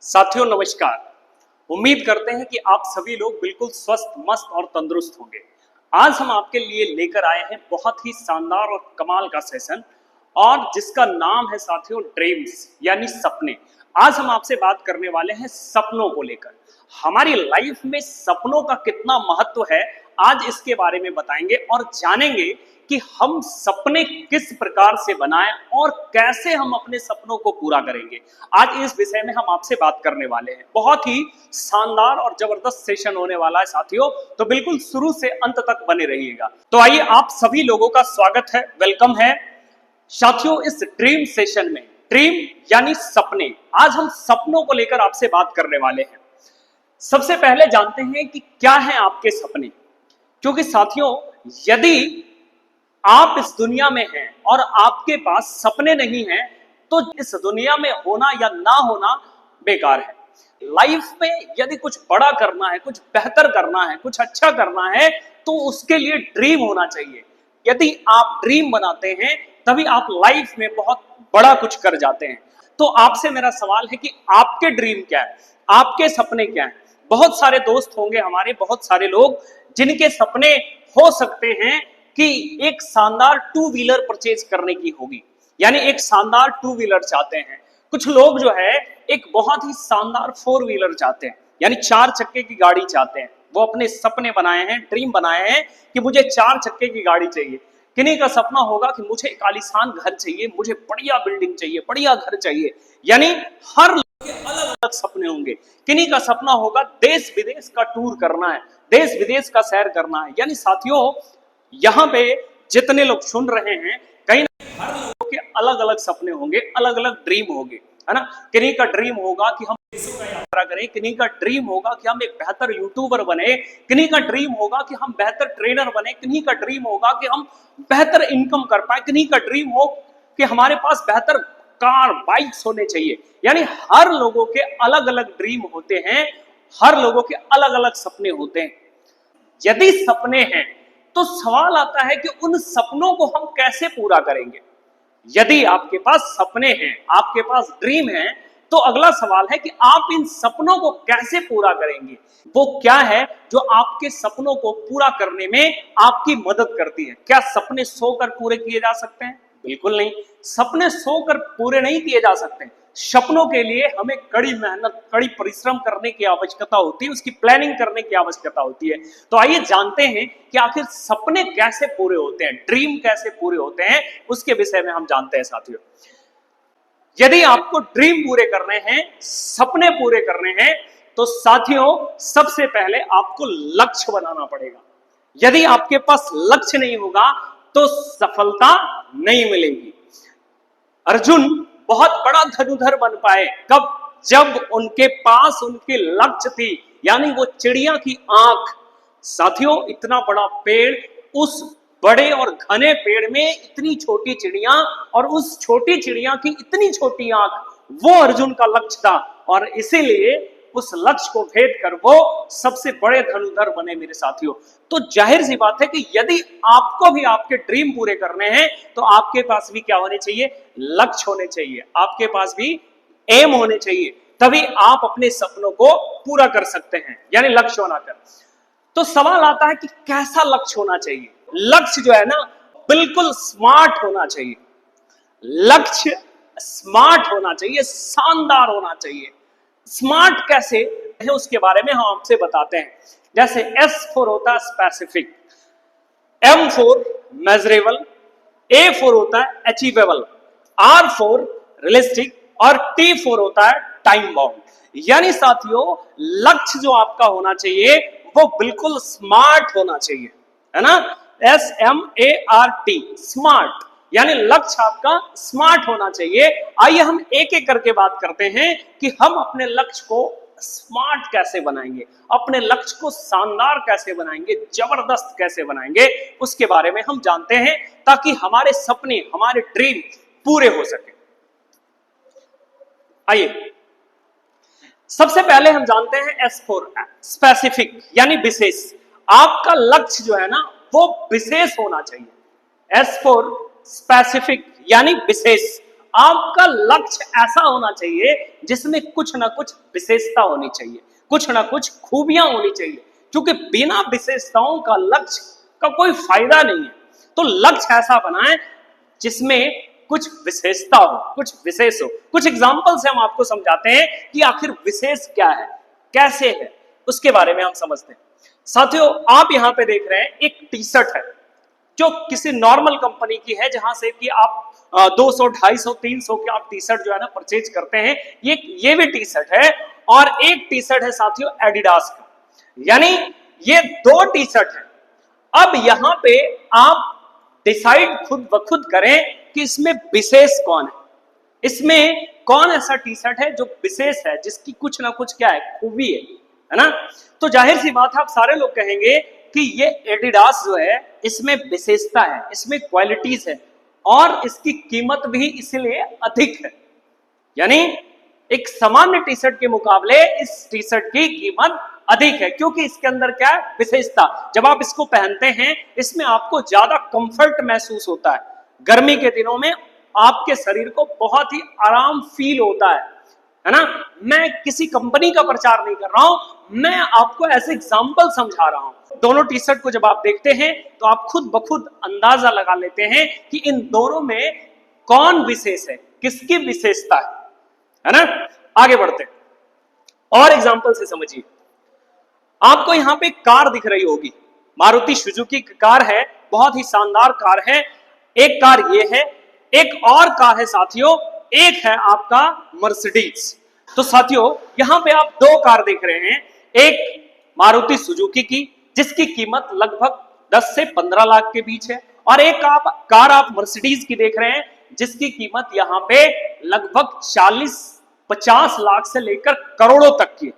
साथियों नमस्कार। उम्मीद करते हैं कि आप सभी लोग बिल्कुल स्वस्थ, मस्त और तंदुरुस्त होंगे। आज हम आपके लिए लेकर आए हैं बहुत ही शानदार और कमाल का सेशन, और जिसका नाम है साथियों ड्रीम्स यानी सपने। आज हम आपसे बात करने वाले हैं सपनों को लेकर। हमारी लाइफ में सपनों का कितना महत्व है, आज इसके बारे में बताएंगे और जानेंगे कि हम सपने किस प्रकार से बनाएं और कैसे हम अपने सपनों को पूरा करेंगे। आज इस विषय में हम आपसे बात करने वाले हैं। बहुत ही शानदार और जबरदस्त सेशन होने वाला है साथियों, तो बिल्कुल शुरू से अंत तक बने रहिएगा। तो आइए, आप सभी लोगों का स्वागत है, वेलकम है साथियों इस ड्रीम सेशन में। ड्रीम यानी सपने। आज हम सपनों को लेकर आपसे बात करने वाले हैं। सबसे पहले जानते हैं कि क्या है आपके सपने, क्योंकि साथियों यदि आप इस दुनिया में हैं और आपके पास सपने नहीं हैं तो इस दुनिया में होना या ना होना बेकार है। लाइफ में यदि कुछ बड़ा करना है, कुछ बेहतर करना है, कुछ अच्छा करना है तो उसके लिए ड्रीम होना चाहिए। यदि आप ड्रीम बनाते हैं तभी आप लाइफ में बहुत बड़ा कुछ कर जाते हैं। तो आपसे मेरा सवाल है कि आपके ड्रीम क्या है, आपके सपने क्या हैं। बहुत सारे दोस्त होंगे हमारे, बहुत सारे लोग जिनके सपने हो सकते हैं कि एक शानदार टू व्हीलर परचेज करने की होगी, यानी एक शानदार टू व्हीलर चाहते हैं। कुछ लोग जो है एक बहुत ही शानदार फोर व्हीलर चाहते हैं, यानी चार चक्के की गाड़ी चाहते हैं। वो अपने सपने बनाए हैं, ड्रीम बनाए हैं कि मुझे चार चक्के की गाड़ी चाहिए। किन्हीं का सपना होगा कि मुझे एक आलीशान घर चाहिए, मुझे बढ़िया बिल्डिंग चाहिए, बढ़िया घर चाहिए। यानी हर लोग के अलग अलग सपने होंगे। किन्हीं का सपना होगा देश विदेश का टूर करना है, देश विदेश का सैर करना है। यानी साथियों यहाँ पे जितने लोग सुन रहे हैं, कहीं ना हर लोगों के अलग अलग सपने होंगे, अलग अलग ड्रीम होंगे, है ना। किन्हीं का ड्रीम होगा कि हम देशों का यात्रा करें, किन्हीं का ड्रीम होगा कि हम एक बेहतर यूट्यूबर बने, किन्हीं का ड्रीम होगा कि हम बेहतर ट्रेनर बने, किन्हीं का ड्रीम होगा कि हम बेहतर इनकम कर पाए, किन्हीं का ड्रीम हो कि हमारे पास बेहतर कार बाइक्स होने चाहिए। यानी हर लोगों के अलग अलग ड्रीम होते हैं, हर लोगों के अलग अलग सपने होते हैं। यदि सपने हैं तो सवाल आता है कि उन सपनों को हम कैसे पूरा करेंगे। यदि आपके पास सपने हैं, आपके पास ड्रीम है, तो अगला सवाल है कि आप इन सपनों को कैसे पूरा करेंगे। वो क्या है जो आपके सपनों को पूरा करने में आपकी मदद करती है। क्या सपने सोकर पूरे किए जा सकते हैं? बिल्कुल नहीं, सपने सोकर पूरे नहीं किए जा सकते। सपनों के लिए हमें कड़ी मेहनत, कड़ी परिश्रम करने की आवश्यकता होती है, उसकी प्लानिंग करने की आवश्यकता होती है। तो आइए जानते हैं कि आखिर सपने कैसे पूरे होते हैं, ड्रीम कैसे पूरे होते हैं, उसके विषय में हम जानते हैं साथियों। यदि आपको ड्रीम पूरे करने हैं, सपने पूरे करने हैं, तो साथियों सबसे पहले आपको लक्ष्य बनाना पड़ेगा। यदि आपके पास लक्ष्य नहीं होगा तो सफलता नहीं मिलेगी। अर्जुन बहुत बड़ा धनुधर बन पाए कब? जब उनके पास उनके लक्ष्य थी, यानी वो चिड़िया की आंख। साथियों इतना बड़ा पेड़, उस बड़े और घने पेड़ में इतनी छोटी चिड़िया, और उस छोटी चिड़िया की इतनी छोटी आंख, वो अर्जुन का लक्ष्य था। और इसीलिए उस लक्ष्य को भेद कर वो सबसे बड़े धनुधर बने मेरे साथियों। तो जाहिर सी बात है कि यदि आपको भी आपके ड्रीम पूरे करने हैं तो आपके पास भी क्या होने चाहिए? लक्ष्य होने चाहिए, आपके पास भी एम होने चाहिए, तभी आप अपने सपनों को पूरा कर सकते हैं, यानी लक्ष्य होना कर। तो सवाल आता है कि कैसा लक्ष्य होना चाहिए। लक्ष्य जो है ना बिल्कुल स्मार्ट होना चाहिए। लक्ष्य स्मार्ट होना चाहिए, शानदार होना चाहिए। स्मार्ट कैसे है उसके बारे में हम आपसे बताते हैं। जैसे S फॉर होता है specific, M for measurable, A for होता है अचीवेबल, R फॉर रियलिस्टिक और T फॉर होता है टाइम बाउंड। यानी साथियों लक्ष्य जो आपका होना चाहिए वो बिल्कुल स्मार्ट होना चाहिए, है ना। SMART, स्मार्ट, यानी लक्ष्य आपका स्मार्ट होना चाहिए। आइए हम एक एक करके बात करते हैं कि हम अपने लक्ष्य को स्मार्ट कैसे बनाएंगे, अपने लक्ष्य को शानदार कैसे बनाएंगे, जबरदस्त कैसे बनाएंगे, उसके बारे में हम जानते हैं, ताकि हमारे सपने, हमारे ड्रीम पूरे हो सके। आइए सबसे पहले हम जानते हैं S फॉर स्पेसिफिक, यानी विशेष। आपका लक्ष्य जो है ना वो विशेष होना चाहिए। S फॉर स्पेसिफिक यानी विशेष। आपका लक्ष्य ऐसा होना चाहिए जिसमें कुछ ना कुछ विशेषता होनी चाहिए, कुछ ना कुछ खूबियां होनी चाहिए, क्योंकि बिना विशेषताओं का लक्ष्य का कोई फायदा नहीं है। तो लक्ष्य ऐसा बनाएं जिसमें कुछ विशेषता हो, कुछ विशेष हो। कुछ एग्जाम्पल से हम आपको समझाते हैं कि आखिर विशेष क्या है, कैसे है, उसके बारे में हम समझते हैं। साथियों, आप यहां पे देख रहे हैं एक टी शर्ट है जो किसी नॉर्मल कंपनी की है, जहां से कि आप 200, 250, 300 के आप टी शर्ट जो है ना परचेज करते हैं। ये भी टी शर्ट है, और एक टी शर्ट है साथियों एडिडास का, यानी ये दो टी शर्ट है। अब यहां पे आप डिसाइड खुद ब खुद करें कि इसमें विशेष कौन है, इसमें कौन ऐसा टी शर्ट है जो विशेष है, जिसकी कुछ ना कुछ क्या है, खूबी है ना। तो जाहिर सी बात है, आप सारे लोग कहेंगे कि ये एडिडास जो है इसमें विशेषता है, इसमें क्वालिटीज है, और इसकी कीमत भी इसलिए अधिक है। यानी एक सामान्य टी शर्ट के मुकाबले इस टी शर्ट की कीमत अधिक है, क्योंकि इसके अंदर क्या है, विशेषता। जब आप इसको पहनते हैं, इसमें आपको ज्यादा कंफर्ट महसूस होता है। गर्मी के दिनों में आपके शरीर को बहुत ही आराम फील होता है ना। मैं किसी कंपनी का प्रचार नहीं कर रहा हूं, मैं आपको ऐसे एग्जाम्पल समझा रहा हूं। दोनों टी शर्ट को जब आप देखते हैं तो आप खुद ब खुद अंदाजा लगा लेते हैं कि इन दोनों में कौन विशेष है, किसकी विशेषता है ना। आगे बढ़ते और एग्जाम्पल से समझिए। आपको यहां पे कार दिख रही होगी, मारुति सुजुकी की कार है, बहुत ही शानदार कार है। एक कार ये है, एक और कार है साथियों, एक है आपका मर्सिडीज। तो साथियों, यहां पे आप दो कार देख रहे हैं, एक मारुति सुजुकी की जिसकी कीमत लगभग 10 से 15 लाख के बीच है, और एक कार आप मर्सिडीज की देख रहे हैं जिसकी कीमत यहां पे लगभग 40-50 लाख से लेकर करोड़ों तक की।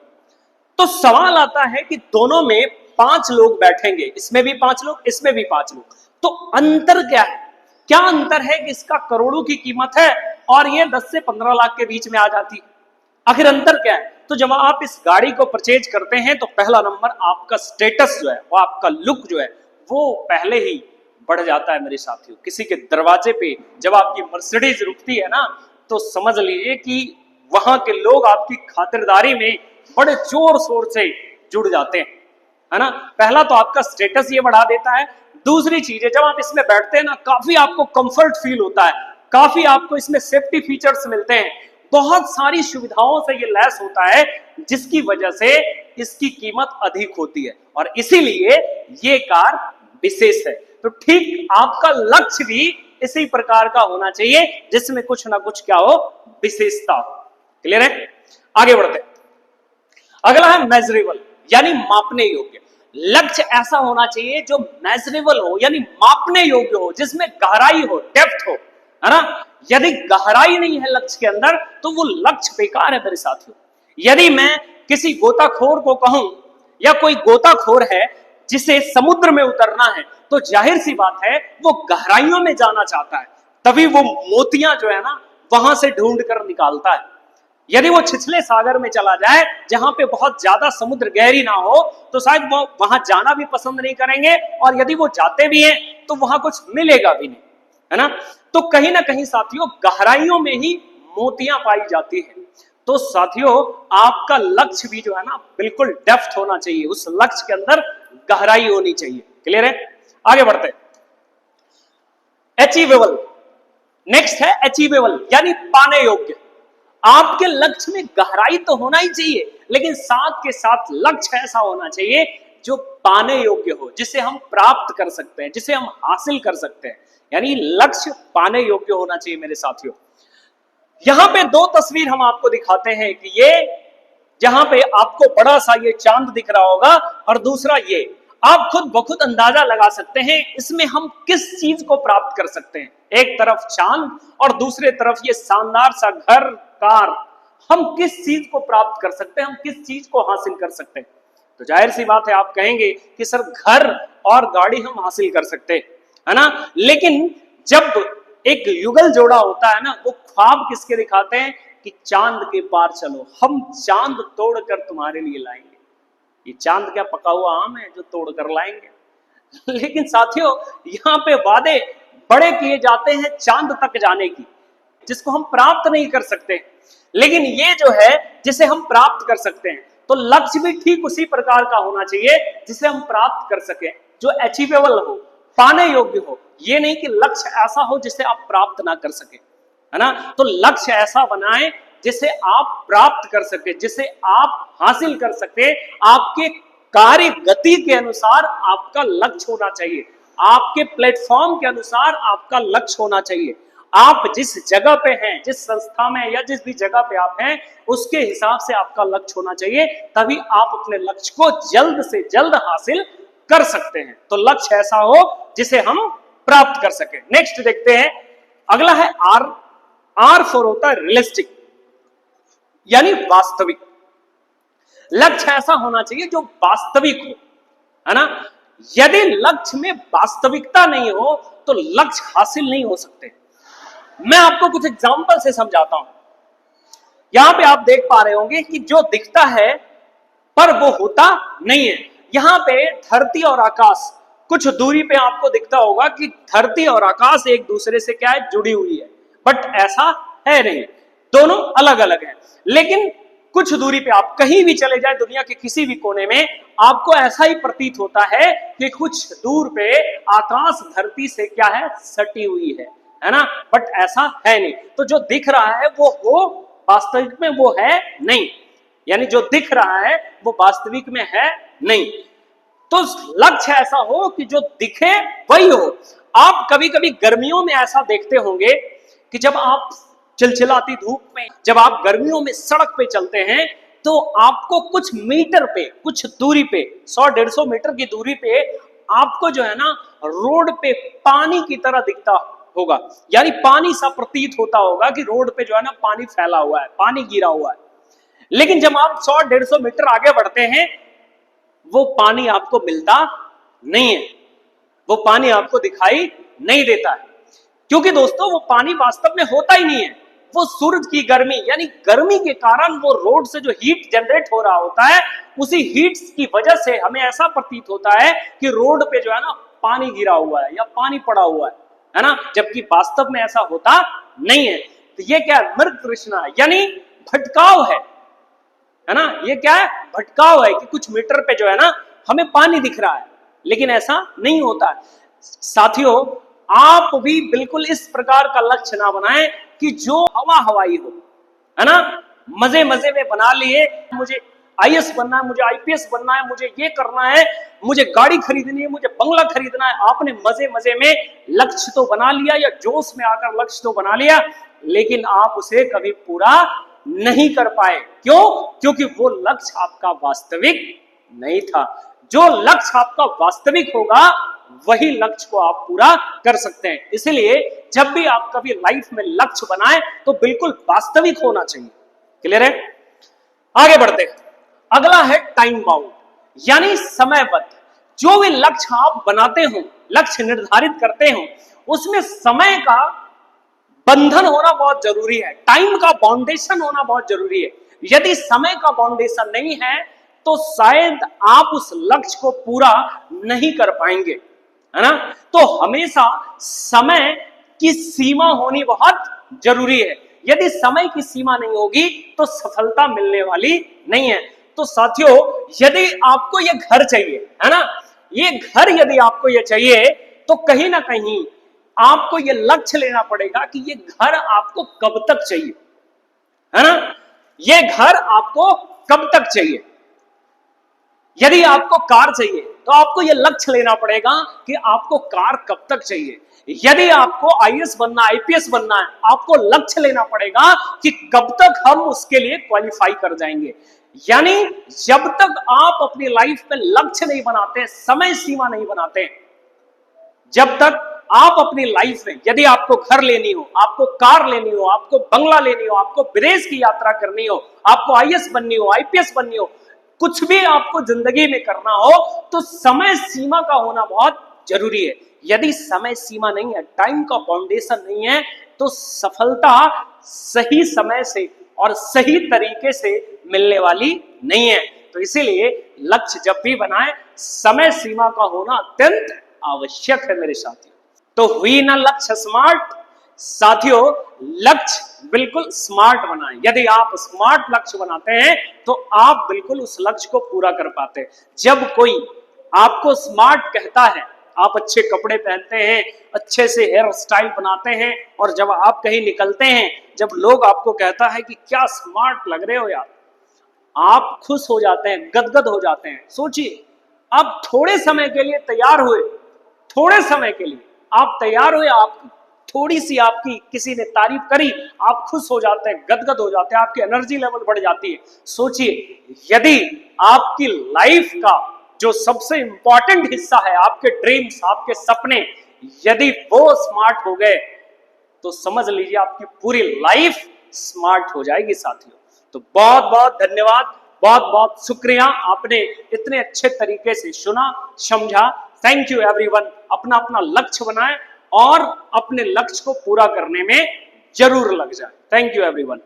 तो सवाल आता है कि दोनों में 5 लोग बैठेंगे, इसमें भी 5 लोग, इसमें भी 5 लोग, तो अंतर क्या है? क्या अंतर है कि इसका करोड़ों की कीमत है और ये 10 से 15 लाख के बीच में आ जाती है? आखिर अंतर क्या है? तो जब आप इस गाड़ी को परचेज करते हैं तो पहला नंबर आपका स्टेटस जो है, वो आपका लुक जो है, वो पहले ही बढ़ जाता है मेरे साथियों। किसी के दरवाजे पे जब आपकी मर्सिडीज रुकती है ना, तो समझ लीजिए कि वहां के लोग आपकी खातिरदारी में बड़े जोर शोर से जुड़ जाते हैं, है ना। पहला तो आपका स्टेटस ये बढ़ा देता है। दूसरी चीज है, जब आप इसमें बैठते हैं ना, काफी आपको कंफर्ट फील होता है, काफी आपको इसमें सेफ्टी फीचर्स मिलते हैं, बहुत सारी सुविधाओं से ये लैस होता है, जिसकी वजह से इसकी कीमत अधिक होती है, और इसीलिए ये कार विशेष है। तो ठीक आपका लक्ष्य भी इसी प्रकार का होना चाहिए, जिसमें कुछ ना कुछ क्या हो, विशेषता हो। क्लियर है? आगे बढ़ते हैं। अगला है मेजरेबल, यानी मापने योग्य। लक्ष्य ऐसा होना चाहिए जो मेजरेबल हो, यानी मापने योग्य हो, जिसमें गहराई हो, डेप्थ हो, है ना। यदि गहराई नहीं है लक्ष्य के अंदर तो वो लक्ष्य बेकार है मेरे साथियों। यदि मैं किसी गोताखोर को कहूं, या कोई गोताखोर है जिसे समुद्र में उतरना है, तो जाहिर सी बात है वो गहराइयों में जाना चाहता है, तभी वो मोतियां जो है ना वहां से ढूंढ कर निकालता है। यदि वो छिछले सागर में चला जाए, जहां पे बहुत ज्यादा समुद्र गहरी ना हो, तो शायद वो वहां जाना भी पसंद नहीं करेंगे, और यदि वो जाते भी हैं तो वहां कुछ मिलेगा भी नहीं, है ना। तो कहीं ना कहीं साथियों, गहराइयों में ही मोतियां पाई जाती है। तो साथियों, आपका लक्ष्य भी जो है ना बिल्कुल डेप्थ होना चाहिए, उस लक्ष्य के अंदर गहराई होनी चाहिए। क्लियर है? आगे बढ़ते हैं। अचीवेबल, नेक्स्ट है अचीवेबल, यानी पाने योग्य। आपके लक्ष्य में गहराई तो होना ही चाहिए, लेकिन साथ के साथ लक्ष्य ऐसा होना चाहिए जो पाने योग्य हो, जिसे हम प्राप्त कर सकते हैं, जिसे हम हासिल कर सकते हैं। यानी लक्ष्य पाने योग्य होना चाहिए मेरे साथियों। यहां पे दो तस्वीर हम आपको दिखाते हैं कि ये, जहां पे आपको बड़ा सा ये चांद दिख रहा होगा, और दूसरा ये, आप खुद ब खुद अंदाजा लगा सकते हैं इसमें हम किस चीज को प्राप्त कर सकते हैं। एक तरफ चांद और दूसरे तरफ ये शानदार सा घर, कार, हम किस चीज को प्राप्त कर सकते हैं, हम किस चीज को हासिल कर सकते हैं। तो जाहिर सी बात है, आप कहेंगे कि सर घर और गाड़ी हम हासिल कर सकते हैं, है ना। लेकिन जब एक युगल जोड़ा होता है ना, वो ख्वाब किसके दिखाते हैं कि चांद के पार चलो, हम चांद तोड़कर तुम्हारे लिए लाएंगे। ये चांद क्या पका हुआ आम है जो तोड़कर लाएंगे? लेकिन साथियों, यहां पे वादे बड़े किए जाते हैं चांद तक जाने की। जिसको हम प्राप्त नहीं कर सकते, लेकिन ये जो है जिसे हम प्राप्त कर सकते हैं। तो लक्ष्य भी ठीक उसी प्रकार का होना चाहिए जिसे हम प्राप्त कर सके, जो अचीवेबल हो, पाने योग्य हो। ये नहीं कि लक्ष्य ऐसा हो जिसे आप प्राप्त ना कर सके, है ना। तो लक्ष्य ऐसा बनाएं जिसे आप प्राप्त कर सके, जिसे आप हासिल कर सके। आपके कार्य गति के अनुसार आपका लक्ष्य होना चाहिए, आपके प्लेटफॉर्म के अनुसार आपका लक्ष्य होना चाहिए। आप जिस जगह पे हैं, जिस संस्था में या जिस भी जगह पे आप हैं, उसके हिसाब से आपका लक्ष्य होना चाहिए, तभी आप अपने लक्ष्य को जल्द से जल्द हासिल कर सकते हैं। तो लक्ष्य ऐसा हो जिसे हम प्राप्त कर सके। नेक्स्ट देखते हैं, अगला है आर। आर फॉर होता है रियलिस्टिक, यानी वास्तविक। लक्ष्य ऐसा होना चाहिए जो वास्तविक हो, है ना। यदि लक्ष्य में वास्तविकता नहीं हो तो लक्ष्य हासिल नहीं हो सकते। मैं आपको कुछ एग्जांपल से समझाता हूं। यहां पे आप देख पा रहे होंगे कि जो दिखता है पर वो होता नहीं है। यहां पे धरती और आकाश, कुछ दूरी पे आपको दिखता होगा कि धरती और आकाश एक दूसरे से क्या है, जुड़ी हुई है, बट ऐसा है नहीं, दोनों अलग अलग हैं। लेकिन कुछ दूरी पे आप कहीं भी चले जाए दुनिया के किसी भी कोने में, आपको ऐसा ही प्रतीत होता है कि कुछ दूर पे आकाश धरती से क्या है, सटी हुई है ना, बट ऐसा है नहीं। तो जो दिख रहा है वो वास्तविक में वो है नहीं, यानी जो दिख रहा है वो वास्तविक में है नहीं। तो लक्ष्य ऐसा हो कि जो दिखे वही हो। आप कभी कभी गर्मियों में ऐसा देखते होंगे कि जब आप चिलचिलाती धूप में, जब आप गर्मियों में सड़क पे चलते हैं, तो आपको कुछ मीटर पे, कुछ दूरी पे, 100-150 मीटर की दूरी पे आपको जो है ना रोड पे पानी की तरह दिखता होगा, यानी पानी सा प्रतीत होता होगा कि रोड पे जो है ना पानी फैला हुआ है, पानी गिरा हुआ है। लेकिन जब आप 100-150 मीटर आगे बढ़ते हैं, वो पानी आपको मिलता नहीं है, वो पानी आपको दिखाई नहीं देता है, क्योंकि दोस्तों वो पानी वास्तव में होता ही नहीं है। वो सूरज की गर्मी, यानी गर्मी के कारण वो रोड से जो हीट जनरेट हो रहा होता है, उसी हीट की वजह से हमें ऐसा प्रतीत होता है कि रोड पे जो है ना पानी गिरा हुआ है या पानी पड़ा हुआ है ना, जबकि वास्तव में ऐसा होता नहीं है। तो ये क्या है, मृग तृष्णा, यानी भटकाव है ना। ये क्या है, भटकाव है कि कुछ मीटर पे जो है ना हमें पानी दिख रहा है, लेकिन ऐसा नहीं होता है। साथियों, आप भी बिल्कुल इस प्रकार का लक्ष्य ना बनाएं कि जो हवा हवाई हो, है ना। मजे मजे में बना लिए, मुझे आईएएस बनना है, मुझे आईपीएस बनना है, मुझे ये करना है, मुझे गाड़ी खरीदनी है, मुझे बंगला खरीदना है। आपने मजे मजे में लक्ष्य तो बना लिया, या जोश में आकर लक्ष्य तो बना लिया, लेकिन आप उसे कभी पूरा नहीं कर पाए। क्यों? क्योंकि वो लक्ष्य आपका वास्तविक नहीं था। जो लक्ष्य आपका वास्तविक होगा वही लक्ष्य को आप पूरा कर सकते हैं। इसलिए जब भी आप कभी लाइफ में लक्ष्य बनाएं तो बिल्कुल वास्तविक होना चाहिए। क्लियर है? आगे बढ़ते हैं। अगला है टाइम बाउंड, यानी समयबद्ध। जो भी लक्ष्य आप बनाते हो, लक्ष्य निर्धारित करते हो, उसमें समय का बंधन होना बहुत जरूरी है, टाइम का बाउंडेशन होना बहुत जरूरी है। यदि समय का बाउंडेशन नहीं है तो शायद आप उस लक्ष्य को पूरा नहीं कर पाएंगे, है ना। तो हमेशा समय की सीमा होनी बहुत जरूरी है। यदि समय की सीमा नहीं होगी तो सफलता मिलने वाली नहीं है। तो साथियों, यदि आपको ये घर चाहिए, है ना, ये घर यदि आपको ये चाहिए, तो कहीं ना कहीं आपको ये लक्ष्य लेना पड़ेगा कि ये घर आपको कब तक चाहिए, है ना। ये घर आपको कब तक चाहिए। यदि आपको कार चाहिए तो आपको यह लक्ष्य लेना पड़ेगा कि आपको कार कब तक चाहिए। यदि आपको आईएएस बनना, आईपीएस बनना है, आपको लक्ष्य लेना पड़ेगा कि कब तक हम उसके लिए क्वालिफाई कर जाएंगे। यानी जब तक आप अपनी लाइफ में लक्ष्य नहीं बनाते, समय सीमा नहीं बनाते, जब तक आप अपनी लाइफ में, यदि आपको घर लेनी हो, आपको कार लेनी हो, आपको बंगला लेनी हो, आपको विदेश की यात्रा करनी हो, आपको आईएएस बननी हो, आईपीएस बननी हो, कुछ भी आपको जिंदगी में करना हो, तो समय सीमा का होना बहुत जरूरी है। यदि समय सीमा नहीं है, टाइम का फाउंडेशन नहीं है, तो सफलता सही समय से और सही तरीके से मिलने वाली नहीं है। तो इसीलिए लक्ष्य जब भी बनाए, समय सीमा का होना अत्यंत आवश्यक है मेरे साथियों। तो हुई ना लक्ष्य स्मार्ट, साथियों, लक्ष्य बिल्कुल स्मार्ट बनाएं। यदि आप स्मार्ट लक्ष्य बनाते हैं तो आप बिल्कुल उस लक्ष्य को पूरा कर पाते हैं। जब कोई आपको स्मार्ट कहता है, आप अच्छे कपड़े पहनते हैं, अच्छे से हेयर स्टाइल बनाते हैं, और जब आप कहीं निकलते हैं, जब लोग आपको कहता है कि क्या स्मार्ट लग रहे हो यार, आप खुश हो जाते हैं, गदगद हो जाते हैं। सोचिए, आप थोड़े समय के लिए तैयार हुए, थोड़े समय के लिए आप तैयार हुए, आप थोड़ी सी आपकी किसी ने तारीफ करी, आप खुश हो जाते हैं, गदगद हो जाते हैं, आपकी एनर्जी लेवल बढ़ जाती है। सोचिए, यदि आपकी लाइफ का जो सबसे इंपॉर्टेंट हिस्सा है, आपके ड्रीम्स, आपके सपने, यदि वो स्मार्ट हो गए तो समझ लीजिए आपकी पूरी लाइफ स्मार्ट हो जाएगी साथियों। तो बहुत बहुत धन्यवाद, बहुत बहुत शुक्रिया, आपने इतने अच्छे तरीके से सुना, समझा। Thank you everyone. अपना अपना लक्ष्य बनाएं और अपने लक्ष्य को पूरा करने में जरूर लग जाए। Thank you everyone.